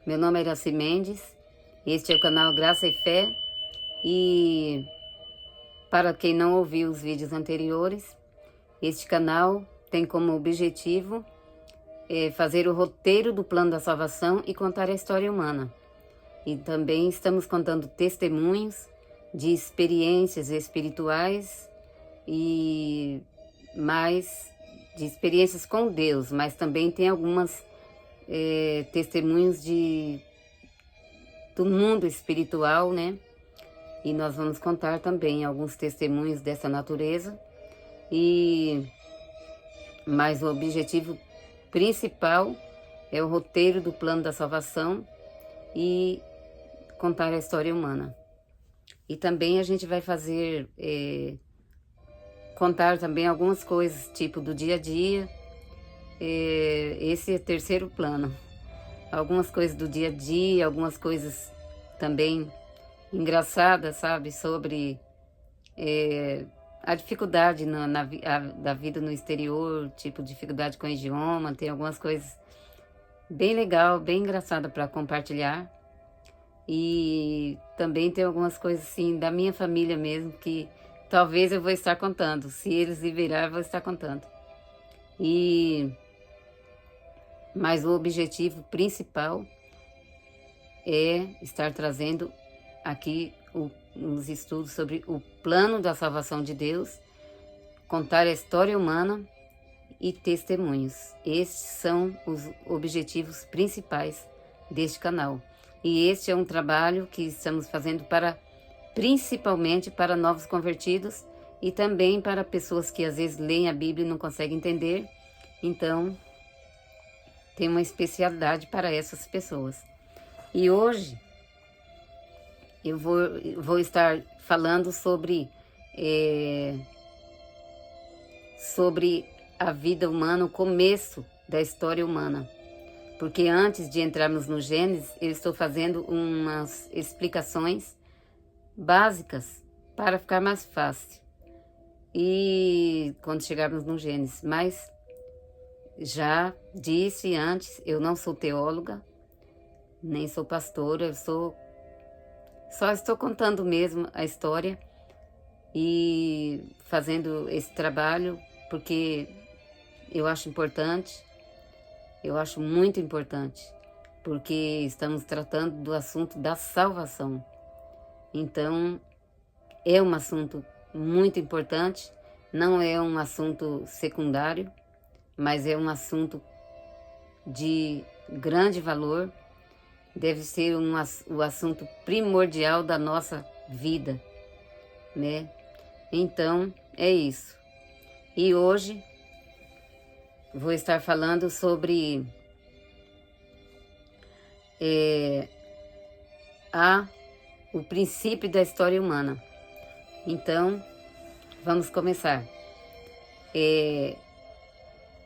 Meu nome é Iraci Mendes, este é o canal Graça e Fé. E para quem não ouviu os vídeos anteriores, este canal tem como objetivo fazer o roteiro do plano da salvação e contar a história humana. E também estamos contando testemunhos de experiências espirituais e mais de experiências com Deus, mas também tem algumas testemunhos do mundo espiritual, né? E nós vamos contar também alguns testemunhos dessa natureza. Mas o objetivo principal é o roteiro do plano da salvação e contar a história humana. E também a gente vai fazer, contar também algumas coisas, tipo do dia a dia. Esse é o terceiro plano. Algumas coisas do dia a dia, algumas coisas também engraçadas, sabe? Sobre a dificuldade da vida no exterior, tipo dificuldade com o idioma. Tem algumas coisas bem legal, bem engraçada para compartilhar. E também tem algumas coisas assim da minha família mesmo que talvez eu vou estar contando. Se eles liberarem, eu vou estar contando. Mas o objetivo principal é estar trazendo aqui os estudos sobre o plano da salvação de Deus, contar a história humana e testemunhos. Estes são os objetivos principais deste canal. E este é um trabalho que estamos fazendo principalmente para novos convertidos e também para pessoas que às vezes leem a Bíblia e não conseguem entender. Então, tem uma especialidade para essas pessoas. E hoje eu vou estar falando sobre a vida humana, o começo da história humana. Porque antes de entrarmos no Gênesis, eu estou fazendo umas explicações básicas para ficar mais fácil. E quando chegarmos no Gênesis, mas já disse antes, eu não sou teóloga, nem sou pastora, só estou contando mesmo a história e fazendo esse trabalho porque eu acho importante, eu acho muito importante, porque estamos tratando do assunto da salvação. Então, é um assunto muito importante, não é um assunto secundário, mas é um assunto de grande valor, deve ser o assunto primordial da nossa vida, né? Então, é isso. E hoje vou estar falando sobre o princípio da história humana. Então, vamos começar.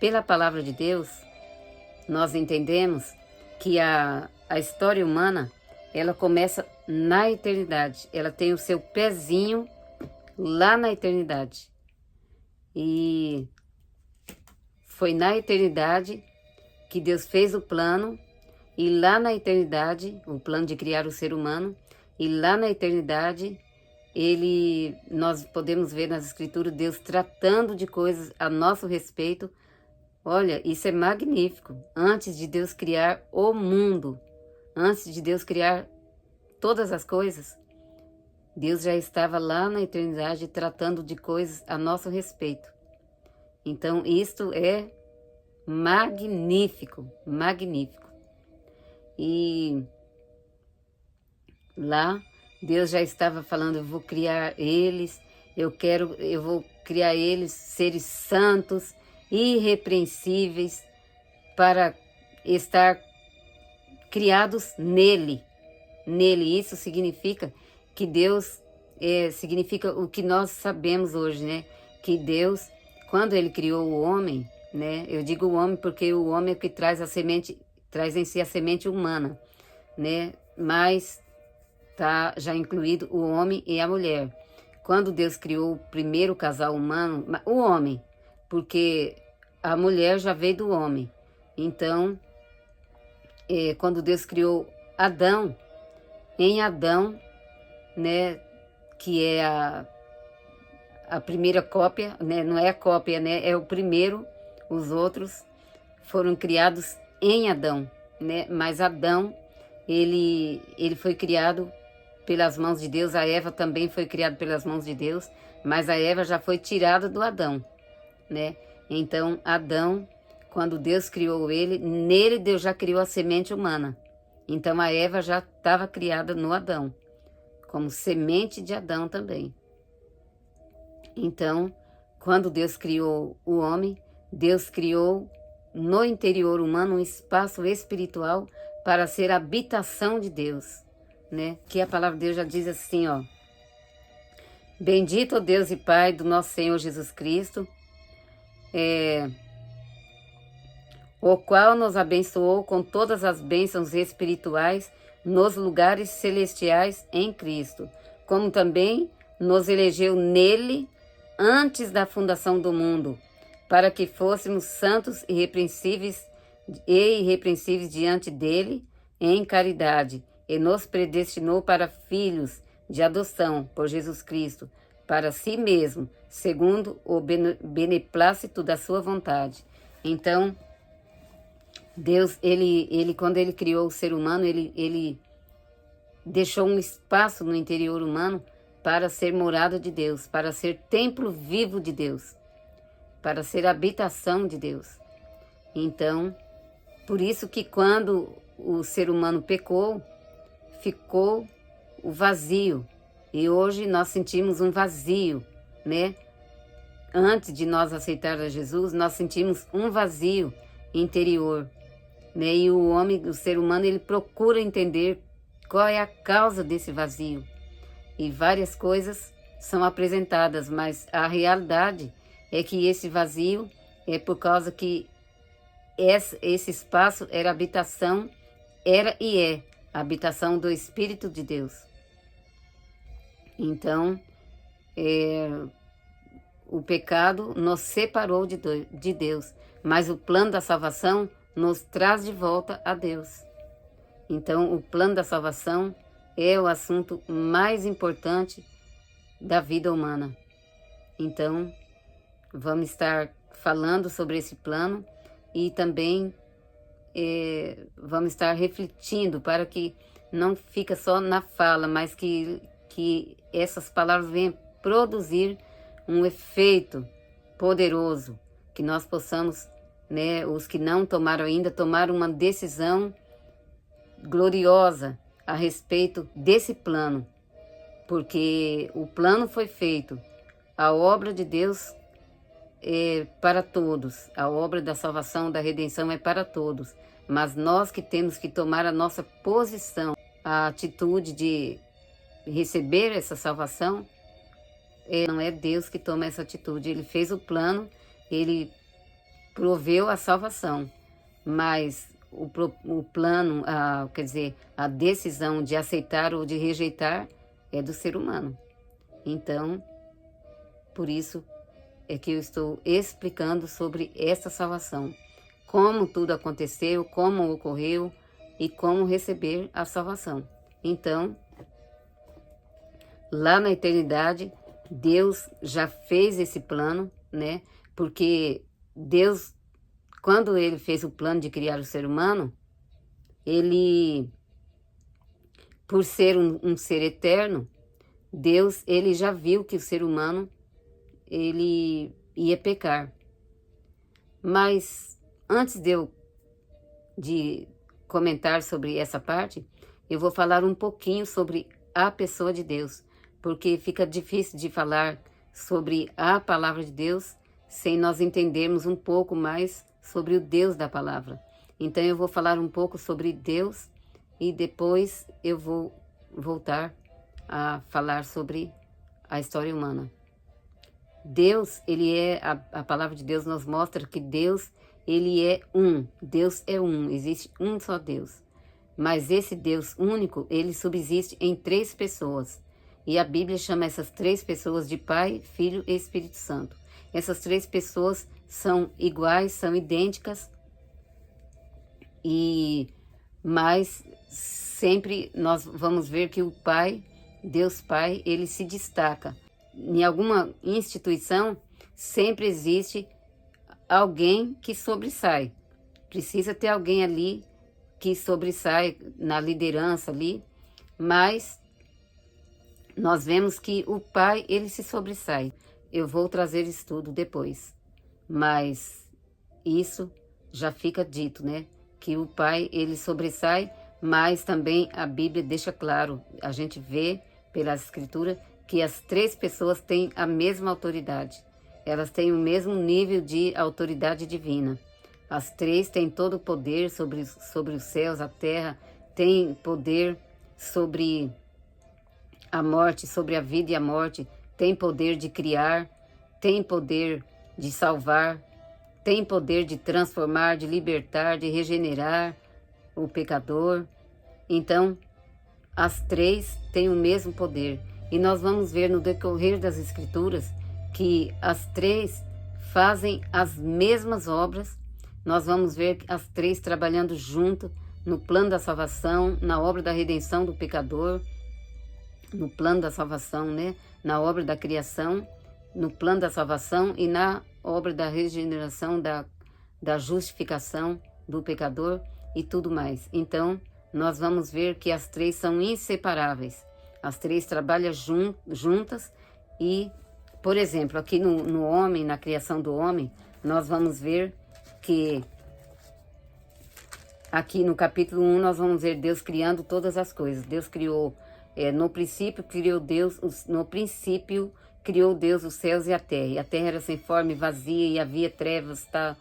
Pela palavra de Deus, nós entendemos que a história humana, ela começa na eternidade. Ela tem o seu pezinho lá na eternidade. E foi na eternidade que Deus fez o plano. E lá na eternidade, o plano de criar o ser humano. E lá na eternidade, nós podemos ver nas escrituras Deus tratando de coisas a nosso respeito. Olha, isso é magnífico. Antes de Deus criar o mundo, antes de Deus criar todas as coisas, Deus já estava lá na eternidade tratando de coisas a nosso respeito. Então, isto é magnífico, magnífico. E lá, Deus já estava falando, eu vou criar eles, eu vou criar eles seres santos, irrepreensíveis, para estar criados nele. Nele, isso significa que Deus significa o que nós sabemos hoje, né? Que Deus, quando ele criou o homem, né? Eu digo o homem porque o homem é o que traz em si a semente humana, né? Mas tá já incluído o homem e a mulher. Quando Deus criou o primeiro casal humano, o homem, porque a mulher já veio do homem. Então, quando Deus criou Adão, em Adão, né, que é a primeira cópia, né, não é a cópia, né, é o primeiro, os outros foram criados em Adão, né, mas Adão, ele foi criado pelas mãos de Deus, a Eva também foi criada pelas mãos de Deus, mas a Eva já foi tirada do Adão, né, então Adão, quando Deus criou ele, nele Deus já criou a semente humana, então a Eva já estava criada no Adão, como semente de Adão também. Então, quando Deus criou o homem, Deus criou no interior humano um espaço espiritual para ser a habitação de Deus, né? Que a palavra de Deus já diz assim, ó. Bendito o Deus e Pai do nosso Senhor Jesus Cristo, o qual nos abençoou com todas as bênçãos espirituais nos lugares celestiais em Cristo, como também nos elegeu nele antes da fundação do mundo, para que fôssemos santos e irrepreensíveis diante dele em caridade, e nos predestinou para filhos de adoção por Jesus Cristo, para si mesmo, segundo o beneplácito da sua vontade. Então, Deus, ele quando ele criou o ser humano, ele deixou um espaço no interior humano para ser morada de Deus, para ser templo vivo de Deus, para ser habitação de Deus. Então, por isso que quando o ser humano pecou, ficou o vazio. E hoje nós sentimos um vazio, né? Antes de nós aceitar a Jesus, nós sentimos um vazio interior, né? E o homem, o ser humano, ele procura entender qual é a causa desse vazio. E várias coisas são apresentadas, mas a realidade é que esse vazio é por causa que esse espaço era habitação, era e é a habitação do Espírito de Deus. Então, o pecado nos separou de Deus, mas o plano da salvação nos traz de volta a Deus. Então, o plano da salvação é o assunto mais importante da vida humana. Então, vamos estar falando sobre esse plano e também vamos estar refletindo para que não fique só na fala, mas que essas palavras venham produzir um efeito poderoso, que nós possamos, né, os que não tomaram ainda, tomar uma decisão gloriosa a respeito desse plano, porque o plano foi feito, a obra de Deus é para todos, a obra da salvação, da redenção é para todos, mas nós que temos que tomar a nossa posição, a atitude de receber essa salvação, não é Deus que toma essa atitude, Ele fez o plano, Ele proveu a salvação, mas o plano, quer dizer, a decisão de aceitar ou de rejeitar é do ser humano. Então, por isso é que eu estou explicando sobre essa salvação, como tudo aconteceu, como ocorreu e como receber a salvação. Então, lá na eternidade, Deus já fez esse plano, né? Porque Deus, quando Ele fez o plano de criar o ser humano, Ele, por ser um ser eterno, Deus, Ele já viu que o ser humano, ele ia pecar. Mas antes de comentar sobre essa parte, eu vou falar um pouquinho sobre a pessoa de Deus, porque fica difícil de falar sobre a palavra de Deus sem nós entendermos um pouco mais sobre o Deus da palavra. Então eu vou falar um pouco sobre Deus e depois eu vou voltar a falar sobre a história humana. Deus, ele é, a palavra de Deus nos mostra que Deus, ele é um. Deus é um, existe um só Deus. Mas esse Deus único, ele subsiste em 3 pessoas. E a Bíblia chama essas 3 pessoas de Pai, Filho e Espírito Santo. Essas 3 pessoas são iguais, são idênticas. E mas sempre nós vamos ver que o Pai, Deus Pai, ele se destaca. Em alguma instituição, sempre existe alguém que sobressai. Precisa ter alguém ali que sobressai na liderança ali, mas nós vemos que o Pai, ele se sobressai. Eu vou trazer estudo depois, mas isso já fica dito, né? Que o Pai, ele sobressai, mas também a Bíblia deixa claro, a gente vê pela Escritura, que as três pessoas têm a mesma autoridade. Elas têm o mesmo nível de autoridade divina. As três têm todo o poder sobre os céus, a terra, têm poder sobre a morte, sobre a vida e a morte, têm poder de criar, têm poder de salvar, têm poder de transformar, de libertar, de regenerar o pecador. Então, as três têm o mesmo poder. E nós vamos ver no decorrer das Escrituras que as três fazem as mesmas obras. Nós vamos ver as três trabalhando junto no plano da salvação, na obra da redenção do pecador, no plano da salvação, né? Na obra da criação, no plano da salvação e na obra da regeneração, da justificação do pecador e tudo mais. Então, nós vamos ver que as três são inseparáveis. As três trabalham juntas e, por exemplo, aqui no homem, na criação do homem, nós vamos ver que aqui no capítulo 1 nós vamos ver Deus criando todas as coisas. Deus criou, no princípio criou Deus os céus e a terra era sem forma e vazia e havia trevas, tá?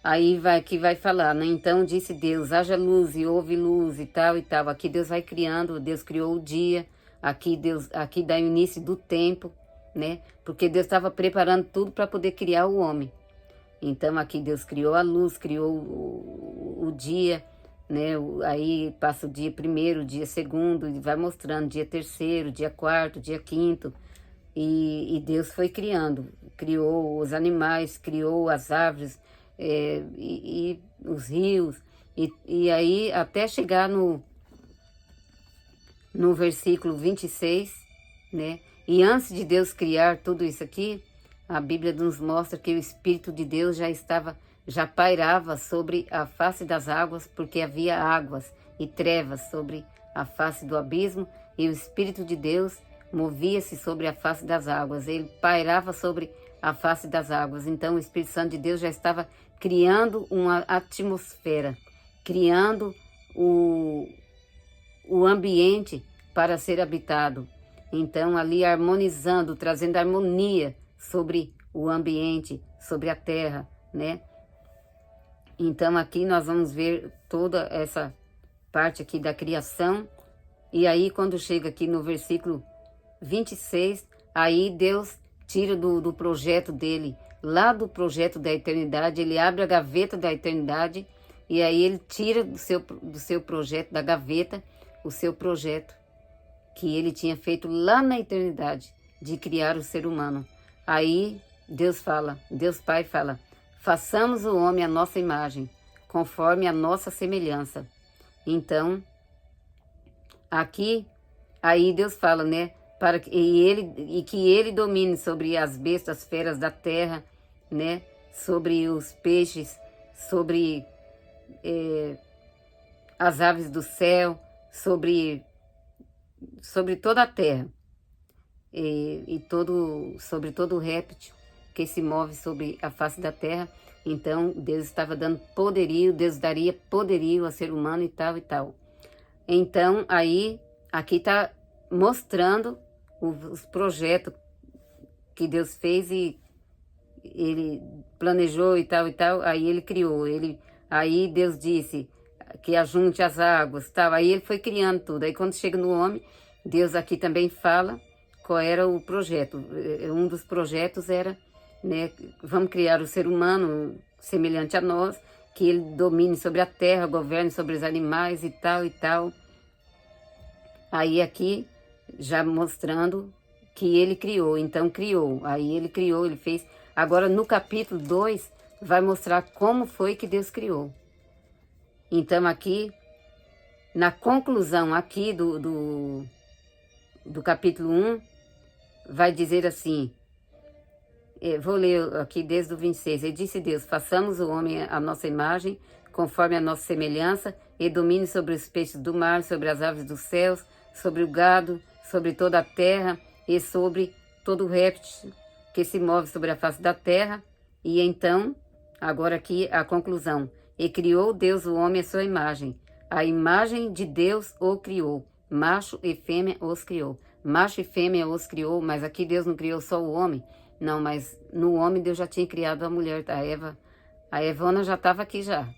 Aí vai falar, né? Então disse Deus, haja luz e houve luz e tal e tal. Aqui Deus vai criando, Deus criou o dia, aqui dá o início do tempo, né? Porque Deus estava preparando tudo para poder criar o homem. Então aqui Deus criou a luz, criou o dia, né? Aí passa o dia primeiro, o dia segundo, e vai mostrando dia terceiro, dia quarto, dia quinto. E Deus foi criando, criou os animais, criou as árvores, e os rios, e aí até chegar no versículo 26, né? E antes de Deus criar tudo isso aqui, a Bíblia nos mostra que o Espírito de Deus já pairava sobre a face das águas, porque havia águas e trevas sobre a face do abismo, e o Espírito de Deus movia-se sobre a face das águas, ele pairava sobre a face das águas. Então o Espírito Santo de Deus já estava criando uma atmosfera, criando o ambiente para ser habitado. Então ali harmonizando, trazendo harmonia sobre o ambiente, sobre a terra, né? Então aqui nós vamos ver toda essa parte aqui da criação. E aí quando chega aqui no versículo 26, aí Deus tira do projeto dele, lá do projeto da eternidade, ele abre a gaveta da eternidade e aí ele tira do seu projeto, da gaveta, o seu projeto que ele tinha feito lá na eternidade, de criar o ser humano. Aí Deus Pai fala, façamos o homem à nossa imagem, conforme a nossa semelhança. Então, aqui, aí Deus fala, né? Que ele domine sobre as bestas, feras da terra, né? Sobre os peixes, sobre as aves do céu, sobre toda a terra sobre todo o réptil que se move sobre a face da terra. Então Deus estava dando poderio, Deus daria poderio ao ser humano e tal e tal. Então aí aqui está mostrando os projetos que Deus fez e ele planejou e tal, aí ele criou, aí Deus disse que ajunte as águas, tal, aí ele foi criando tudo. Aí quando chega no homem, Deus aqui também fala qual era o projeto. Um dos projetos era, né, vamos criar o ser humano semelhante a nós, que ele domine sobre a terra, governe sobre os animais e tal e tal. Aí aqui já mostrando que ele criou, então criou, aí ele criou, ele fez. Agora no capítulo 2 vai mostrar como foi que Deus criou. Então aqui na conclusão aqui do capítulo 1, vai dizer assim, vou ler aqui desde o 26, e disse Deus, façamos o homem à nossa imagem, conforme a nossa semelhança, e domine sobre os peixes do mar, sobre as aves dos céus, sobre o gado, sobre toda a terra, e sobre todo o réptil que se move sobre a face da terra. E então, agora aqui a conclusão, e criou Deus o homem à sua imagem, a imagem de Deus o criou, macho e fêmea os criou. Macho e fêmea os criou, mas aqui Deus não criou só o homem, não, mas no homem Deus já tinha criado a mulher, a Eva. A Evona já estava aqui já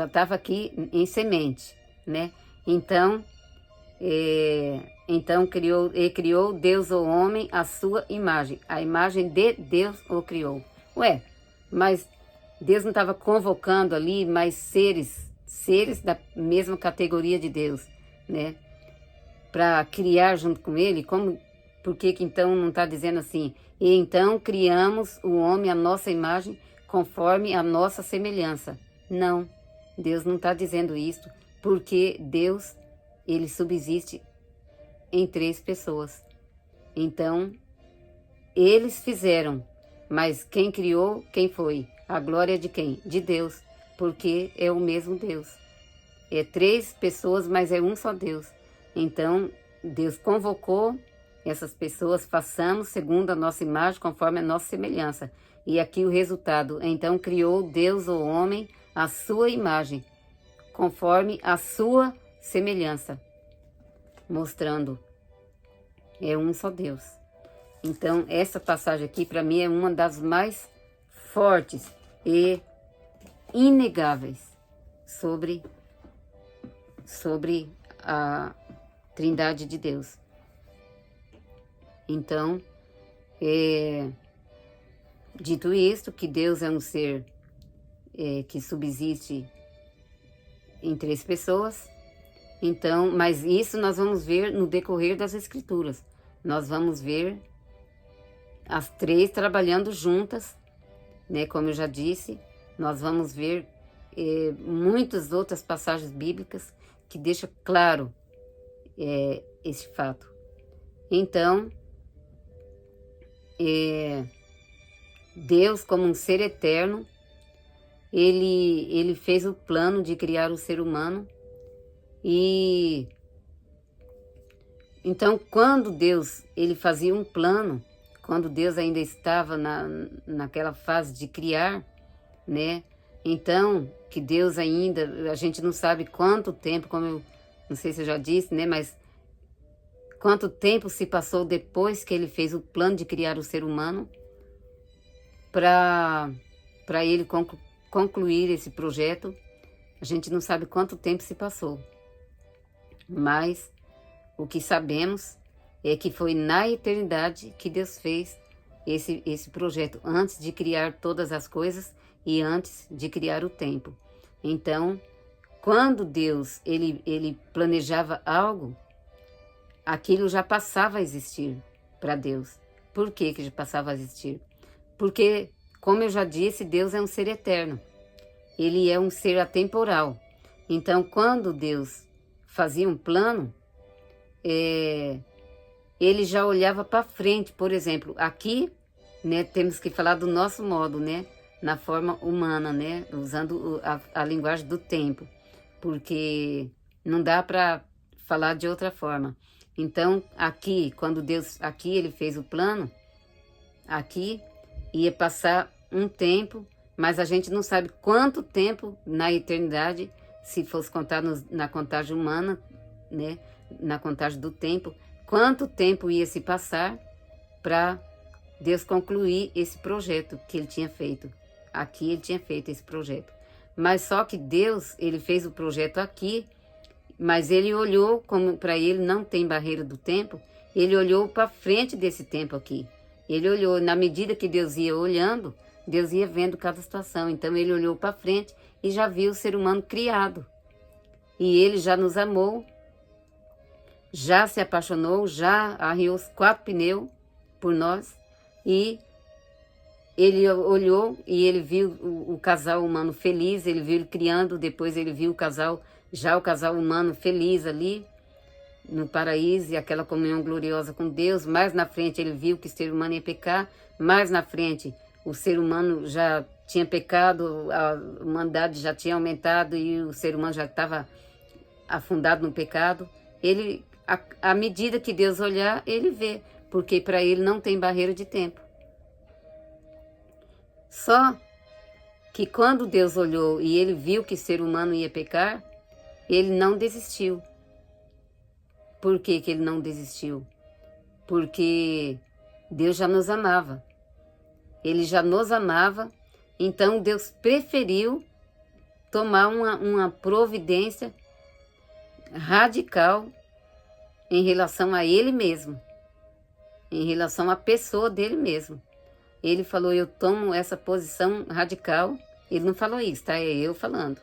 estava aqui em semente, né? Então criou Deus o homem à sua imagem, a imagem de Deus o criou. Ué, mas Deus não estava convocando ali mais seres da mesma categoria de Deus, né? Para criar junto com ele, por que então não está dizendo assim? E então criamos o homem à nossa imagem, conforme a nossa semelhança. Não, Deus não está dizendo isso, porque Deus, ele subsiste em 3 pessoas. Então, eles fizeram, mas quem criou, quem foi? A glória de quem? De Deus, porque é o mesmo Deus. É 3 pessoas, mas é um só Deus. Então, Deus convocou essas pessoas, façamos segundo a nossa imagem, conforme a nossa semelhança. E aqui o resultado, então criou Deus o homem à sua imagem, conforme a sua semelhança, mostrando, é um só Deus. Então, essa passagem aqui, para mim, é uma das mais fortes e inegáveis sobre a Trindade de Deus. Então, dito isto, que Deus é um ser que subsiste em 3 pessoas, então, mas isso nós vamos ver no decorrer das Escrituras. Nós vamos ver as 3 trabalhando juntas, né? Como eu já disse, nós vamos ver muitas outras passagens bíblicas que deixam claro esse fato. Então, Deus, como um ser eterno, ele fez o plano de criar o ser humano. E então, quando Deus ele fazia um plano, quando Deus ainda estava naquela fase de criar, né? Então, que Deus ainda, a gente não sabe quanto tempo, como eu não sei se eu já disse, né? Mas quanto tempo se passou depois que ele fez o plano de criar o ser humano para ele concluir esse projeto. A gente não sabe quanto tempo se passou. Mas o que sabemos é que foi na eternidade que Deus fez esse projeto, antes de criar todas as coisas e antes de criar o tempo. Então, quando Deus ele planejava algo, aquilo já passava a existir para Deus. Por que já passava a existir? Porque, como eu já disse, Deus é um ser eterno. Ele é um ser atemporal. Então, quando Deus fazia um plano, ele já olhava para frente. Por exemplo, aqui, né, temos que falar do nosso modo, né, na forma humana, né, usando a linguagem do tempo, porque não dá para falar de outra forma. Então, aqui, quando Deus, aqui ele fez o plano, aqui ia passar um tempo, mas a gente não sabe quanto tempo na eternidade, se fosse contar na contagem humana, né, na contagem do tempo, quanto tempo ia se passar para Deus concluir esse projeto que ele tinha feito. Aqui ele tinha feito esse projeto. Mas só que Deus, ele fez o projeto aqui, mas ele olhou, como para ele não tem barreira do tempo, ele olhou para frente desse tempo aqui. Ele olhou, na medida que Deus ia olhando, Deus ia vendo cada situação. Então ele olhou para frente e já viu o ser humano criado. E ele já nos amou, já se apaixonou, já arriou os 4 pneus por nós. E ele olhou e ele viu o casal humano feliz, ele viu ele criando, depois ele viu o casal humano feliz ali no paraíso e aquela comunhão gloriosa com Deus. Mais na frente ele viu que o ser humano ia pecar, mais na frente o ser humano já tinha pecado, a humanidade já tinha aumentado e o ser humano já estava afundado no pecado. Ele, à medida que Deus olhar, ele vê, porque para ele não tem barreira de tempo. Só que quando Deus olhou e ele viu que o ser humano ia pecar, ele não desistiu. Por que que ele não desistiu? Porque Deus já nos amava. Ele já nos amava, então Deus preferiu tomar uma providência radical em relação a ele mesmo, em relação à pessoa dele mesmo. Ele falou, eu tomo essa posição radical. Ele não falou isso, tá? É eu falando.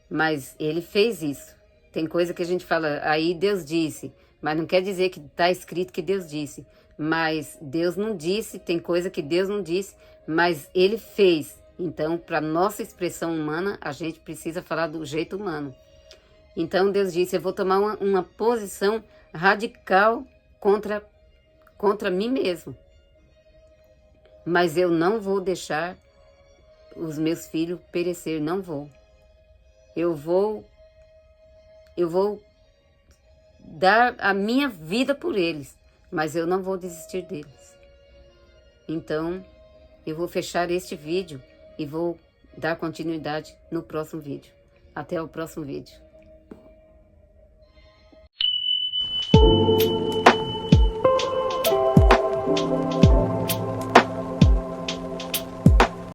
Mas ele fez isso. Tem coisa que a gente fala, aí Deus disse, mas não quer dizer que está escrito que Deus disse. Mas Deus não disse, tem coisa que Deus não disse, mas ele fez. Então, para nossa expressão humana, a gente precisa falar do jeito humano. Então, Deus disse, eu vou tomar uma posição radical contra mim mesmo. Mas eu não vou deixar os meus filhos perecer, não vou. Eu vou dar a minha vida por eles, mas eu não vou desistir deles. Então, eu vou fechar este vídeo e vou dar continuidade no próximo vídeo. Até o próximo vídeo.